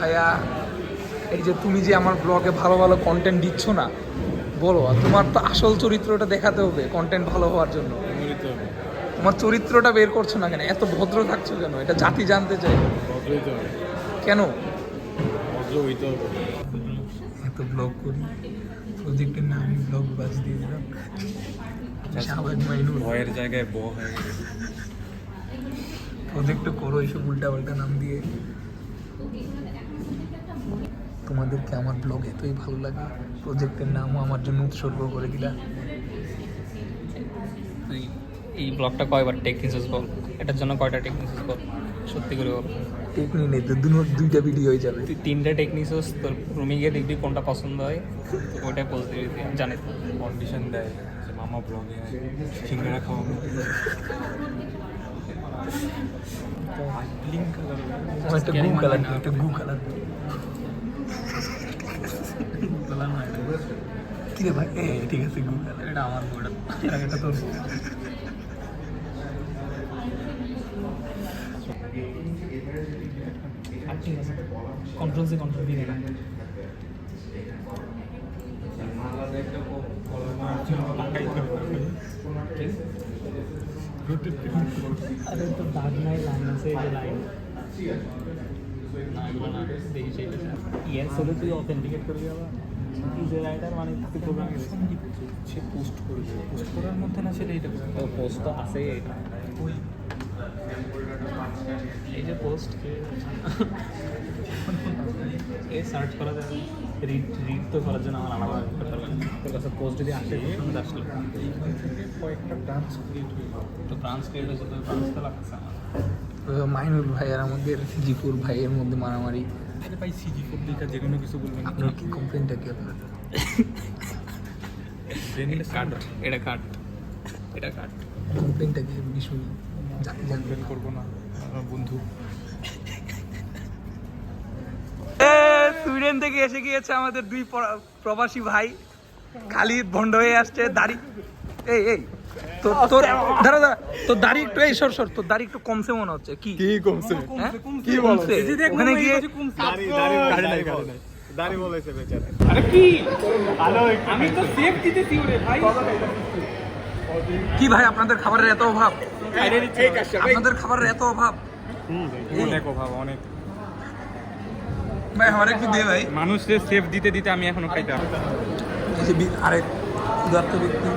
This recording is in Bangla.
ভাইয়া এই যে তুমি যে আমার ব্লগে ভালো ভালো কন্টেন্ট দিচ্ছ না, বলো তোমার তো আসল চরিত্রটা দেখাতে হবে কন্টেন্ট ভালো হওয়ার জন্য। তোমার চরিত্রটা বের করছো না কেন? এত ভদ্র থাকছো কেন? এটা জাতি জানতে চাই। কেন এত ব্লগ করি? প্রজেক্টের নামই ব্লগ বাজ দিয়ে দিলাম। শাহবাগ মাইনুর ভয়ের জায়গায় ব হয়ে গেছে। প্রজেক্ট করো এইসব উল্টা পাল্টা নাম দিয়ে। তোমাদেরকে আমার ব্লগ এতই ভালো লাগে, প্রজেক্টের নামও আমার জন্য উৎসর্গ করে দিলা। তুই এই ব্লগটা কয়বার টেকনিক্স বল, এটার জন্য কয়টা টেকনিক্স বল, সত্যি করে বল। টেকনিক নেই তো, দুইটা ভিডিও হয়ে যাবে। তুই 3টা টেকনিক্স তোর রুমে গিয়ে দেখবি কোনটা পছন্দ হয়, ওইটাই পোস্ট দিবি। জানিস কন্ডিশন দেয় যে মামা ব্লগে সিঙ্গারা খাওয়াবো। লিঙ্ক আমার একটা গু কালার, একটা গু কালার। কি রে ভাই? ঠিক আছে, গু কালার। এটা আমার বউটা, এটা তোর ঠিক আছে। কন্ট্রোলসে কন্ট্রোল দিয়ে দেখা। আরে তো দাগ নাই, লাইন আছে, এই যে লাইন না, এগুলো না দেখি সেইটা। ইয়েস হলে তুই অথেন্টিকেট করবি আবার। ইজে রাইটার মানে তুই প্রোগ্রামিং সে পোস্ট করে দেবে, পোস্ট করার মধ্যে না সেটা এটা তো পোস্ট তো আছেই। এটা ওই এই যে পোস্ট এ সার্চ করা যাবে, রিড তো করার জন্য আমার আলাদা করতে হবে। তোর কাছে পোস্ট যদি আসে তখন আসলো এইখান থেকে কয়েকটা ব্রাঞ্চ ক্রিয়েট হয়ে গেল। তো ব্রাঞ্চ ক্রিয়েট হয়েছে, তো ব্রাঞ্চ তো লাগছে আমার। মাইনুল ভাই আর আমাদের জিপুর ভাইয়ের মধ্যে মারামারি। আরে ভাই সিজি পত্রিকা যে কোনো কিছু বলবেন। আপনার কি কমপ্লেনটা কি আপনার? কাট, এটা কাট, এটা কাট। কমপ্লেনটা কি শুনি, জাতি জানবেন। বের করবো না আমার বন্ধু। সুইডেন থেকে এসে গিয়েছে আমাদের দুই প্রবাসী ভাই। খালিদ ভন্ড হয়ে আসছে, দাড়ি এই তোর তোর দাঁড়া দাঁড়া, তোর দাড়ি একটু এই সর সর, তোর দাড়ি একটু কমছে মনে হচ্ছে। কি কি কমছে? হ্যাঁ? কি বলো? কমছে? ওখানে গিয়ে দাড়ি দাড়ি কাটে নাই, কাটে নাই। দাড়ি বলেছে বেচারা। আরে কি ভালো, আমি তো সেফ দিতেছি ওরে ভাই। কি ভাই আপনাদের খাবারের এত অভাব? আপনাদের খাবারের এত অভাব? অনেক অভাব, অনেক। ভাই আমার একটু দে ভাই। মানুষকে সেফ দিতে দিতে আমি এখনো খাইতে। এই যে আরেক উদার্ত ব্যক্তি